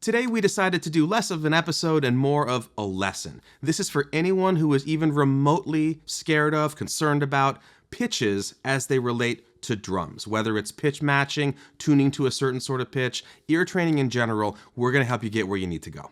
Today we decided to do less of an episode and more of a lesson. This is for anyone who is even remotely scared of, concerned about pitches as they relate to drums. Whether it's pitch matching, tuning to a certain sort of pitch, ear training in general, we're going to help you get where you need to go.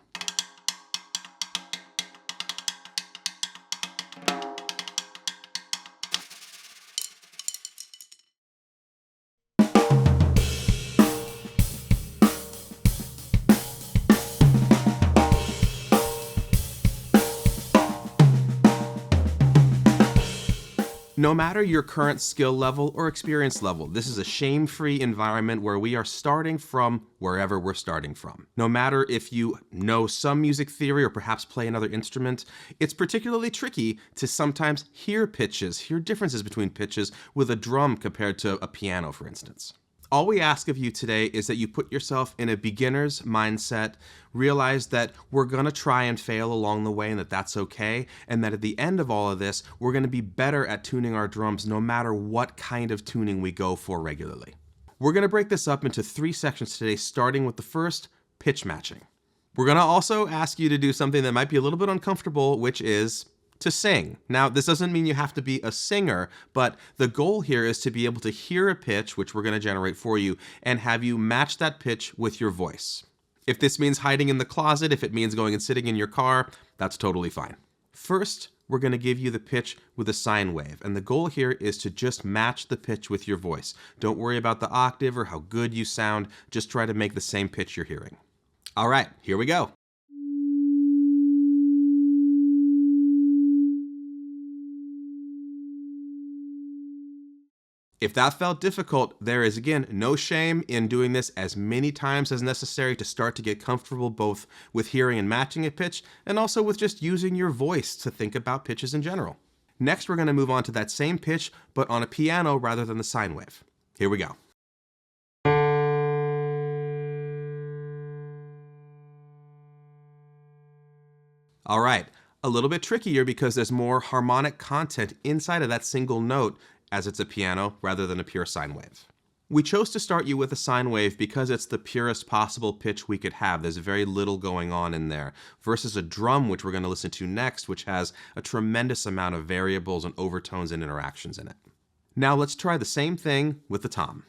No matter your current skill level or experience level, this is a shame-free environment where we are starting from wherever we're starting from. No matter if you know some music theory or perhaps play another instrument, it's particularly tricky to sometimes hear differences between pitches with a drum compared to a piano, for instance. All we ask of you today is that you put yourself in a beginner's mindset, realize that we're going to try and fail along the way and that that's okay, and that at the end of all of this, we're going to be better at tuning our drums no matter what kind of tuning we go for regularly. We're going to break this up into 3 sections today, starting with the first, pitch matching. We're going to also ask you to do something that might be a little bit uncomfortable, which is to sing. Now, this doesn't mean you have to be a singer, but the goal here is to be able to hear a pitch, which we're going to generate for you, and have you match that pitch with your voice. If this means hiding in the closet, if it means going and sitting in your car, that's totally fine. First, we're going to give you the pitch with a sine wave, and the goal here is to just match the pitch with your voice. Don't worry about the octave or how good you sound, just try to make the same pitch you're hearing. All right, here we go. If that felt difficult, there is again no shame in doing this as many times as necessary to start to get comfortable both with hearing and matching a pitch and also with just using your voice to think about pitches in general. Next, we're going to move on to that same pitch but on a piano rather than the sine wave. Here we go. All right, a little bit trickier because there's more harmonic content inside of that single note as it's a piano rather than a pure sine wave. We chose to start you with a sine wave because it's the purest possible pitch we could have. There's very little going on in there, versus a drum, which we're going to listen to next, which has a tremendous amount of variables and overtones and interactions in it. Now let's try the same thing with the tom.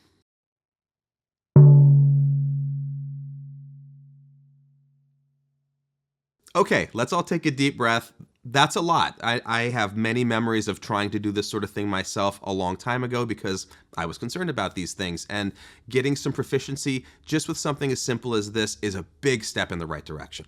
Okay, let's all take a deep breath. That's a lot. I have many memories of trying to do this sort of thing myself a long time ago because I was concerned about these things, and getting some proficiency just with something as simple as this is a big step in the right direction.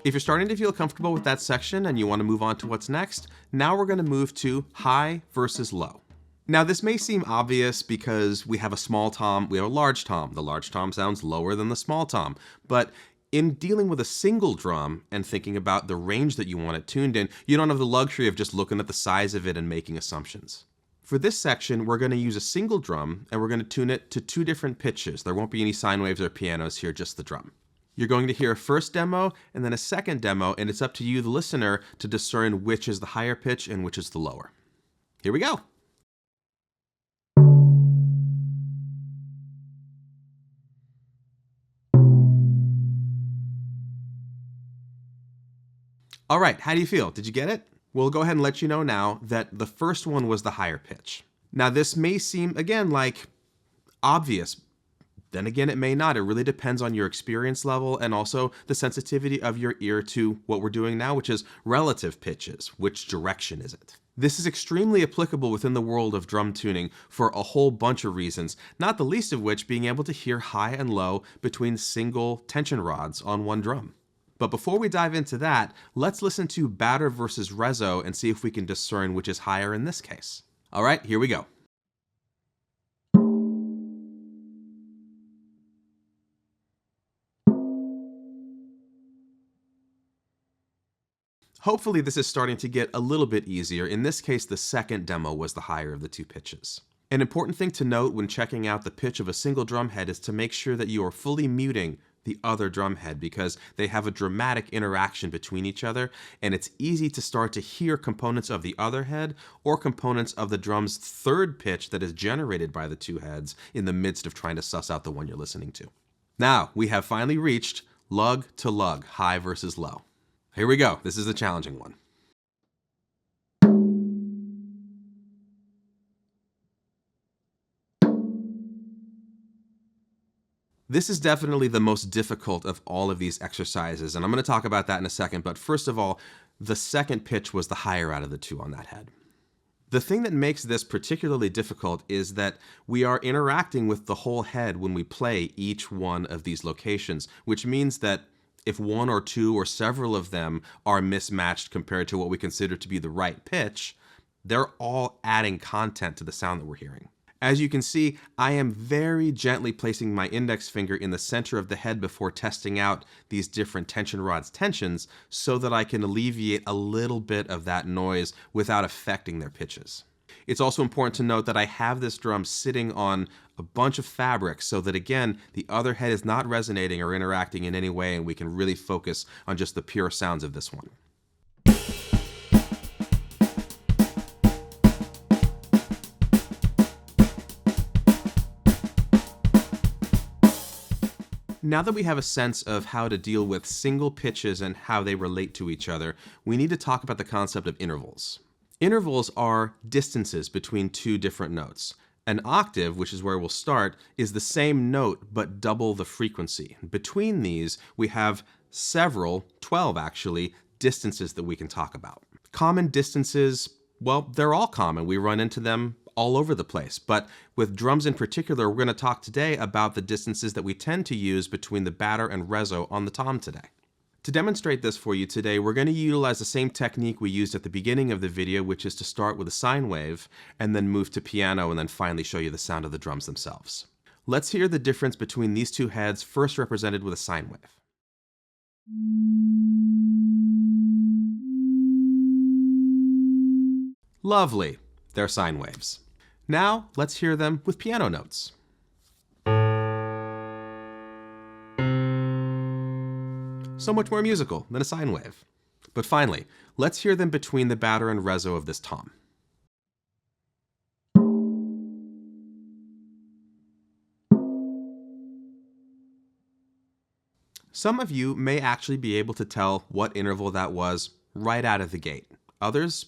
If you're starting to feel comfortable with that section and you want to move on to what's next, now we're going to move to high versus low. Now this may seem obvious because we have a small tom, we have a large tom. The large tom sounds lower than the small tom, but in dealing with a single drum and thinking about the range that you want it tuned in, you don't have the luxury of just looking at the size of it and making assumptions. For this section, we're going to use a single drum and we're going to tune it to 2 different pitches. There won't be any sine waves or pianos here, just the drum. You're going to hear a first demo and then a second demo, and it's up to you, the listener, to discern which is the higher pitch and which is the lower. Here we go. All right, how do you feel? Did you get it? We'll go ahead and let you know now that the first one was the higher pitch. Now this may seem, again, like obvious. Then again, it may not. It really depends on your experience level and also the sensitivity of your ear to what we're doing now, which is relative pitches. Which direction is it? This is extremely applicable within the world of drum tuning for a whole bunch of reasons, not the least of which being able to hear high and low between single tension rods on one drum. But before we dive into that, let's listen to batter versus reso and see if we can discern which is higher in this case. All right, here we go. Hopefully this is starting to get a little bit easier. In this case, the second demo was the higher of the 2 pitches. An important thing to note when checking out the pitch of a single drum head is to make sure that you are fully muting the other drum head because they have a dramatic interaction between each other, and it's easy to start to hear components of the other head or components of the drum's third pitch that is generated by the two heads in the midst of trying to suss out the one you're listening to. Now, we have finally reached lug to lug, high versus low. Here we go. This is the challenging one. This is definitely the most difficult of all of these exercises, and I'm going to talk about that in a second, but first of all, the second pitch was the higher out of the two on that head. The thing that makes this particularly difficult is that we are interacting with the whole head when we play each one of these locations, which means that if one or two or several of them are mismatched compared to what we consider to be the right pitch, they're all adding content to the sound that we're hearing. As you can see, I am very gently placing my index finger in the center of the head before testing out these different tension rods' tensions so that I can alleviate a little bit of that noise without affecting their pitches. It's also important to note that I have this drum sitting on a bunch of fabric so that, again, the other head is not resonating or interacting in any way, and we can really focus on just the pure sounds of this one. Now that we have a sense of how to deal with single pitches and how they relate to each other, we need to talk about the concept of intervals. Intervals are distances between two different notes. An octave, which is where we'll start, is the same note but double the frequency. Between these, we have several, 12 actually, distances that we can talk about. Common distances, well, they're all common. We run into them all over the place, but with drums in particular, we're going to talk today about the distances that we tend to use between the batter and reso on the tom today. To demonstrate this for you today, we're going to utilize the same technique we used at the beginning of the video, which is to start with a sine wave and then move to piano and then finally show you the sound of the drums themselves. Let's hear the difference between these two heads, first represented with a sine wave. Lovely. They're sine waves. Now, let's hear them with piano notes. So much more musical than a sine wave. But finally, let's hear them between the batter and reso of this tom. Some of you may actually be able to tell what interval that was right out of the gate. Others,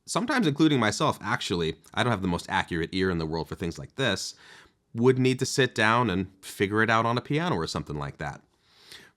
sometimes including myself actually, I don't have the most accurate ear in the world for things like this, would need to sit down and figure it out on a piano or something like that.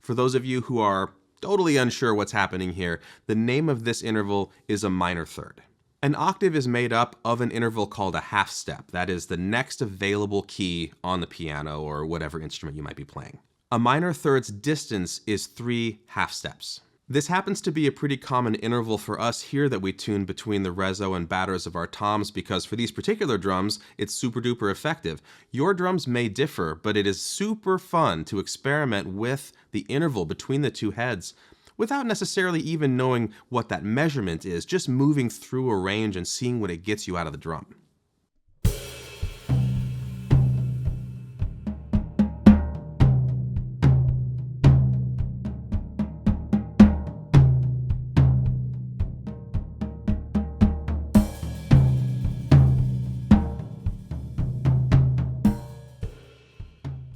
For those of you who are totally unsure what's happening here, the name of this interval is a minor third. An octave is made up of an interval called a half step. That is the next available key on the piano or whatever instrument you might be playing. A minor third's distance is 3 half steps. This happens to be a pretty common interval for us here that we tune between the reso and batters of our toms because for these particular drums, it's super duper effective. Your drums may differ, but it is super fun to experiment with the interval between the two heads without necessarily even knowing what that measurement is, just moving through a range and seeing what it gets you out of the drum.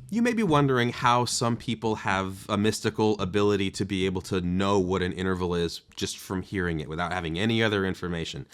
You may be wondering how some people have a mystical ability to be able to know what an interval is just from hearing it without having any other information.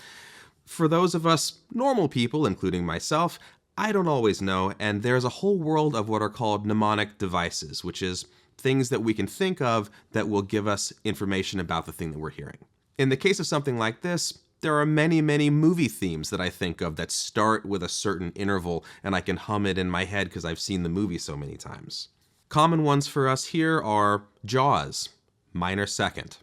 For those of us normal people, including myself, I don't always know, and there's a whole world of what are called mnemonic devices, which is things that we can think of that will give us information about the thing that we're hearing. In the case of something like this, there are many, many movie themes that I think of that start with a certain interval, and I can hum it in my head because I've seen the movie so many times. Common ones for us here are Jaws, minor second,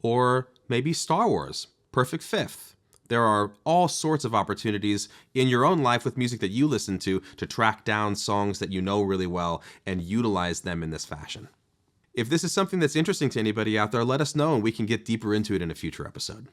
or maybe Star Wars, perfect fifth. There are all sorts of opportunities in your own life with music that you listen to track down songs that you know really well and utilize them in this fashion. If this is something that's interesting to anybody out there, let us know and we can get deeper into it in a future episode.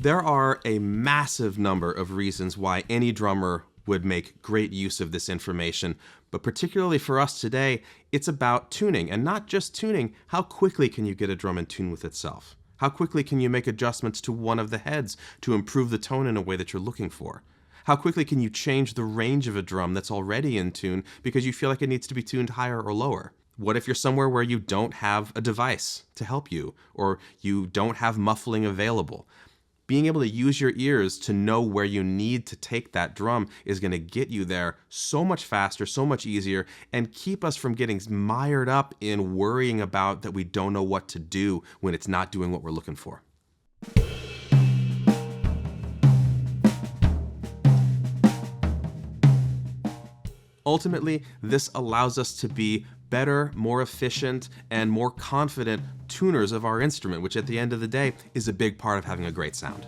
There are a massive number of reasons why any drummer would make great use of this information, but particularly for us today, it's about tuning, and not just tuning. How quickly can you get a drum in tune with itself? How quickly can you make adjustments to one of the heads to improve the tone in a way that you're looking for? How quickly can you change the range of a drum that's already in tune because you feel like it needs to be tuned higher or lower? What if you're somewhere where you don't have a device to help you, or you don't have muffling available? Being able to use your ears to know where you need to take that drum is going to get you there so much faster, so much easier, and keep us from getting mired up in worrying about that we don't know what to do when it's not doing what we're looking for. Ultimately, this allows us to be better, more efficient, and more confident tuners of our instrument, which at the end of the day is a big part of having a great sound.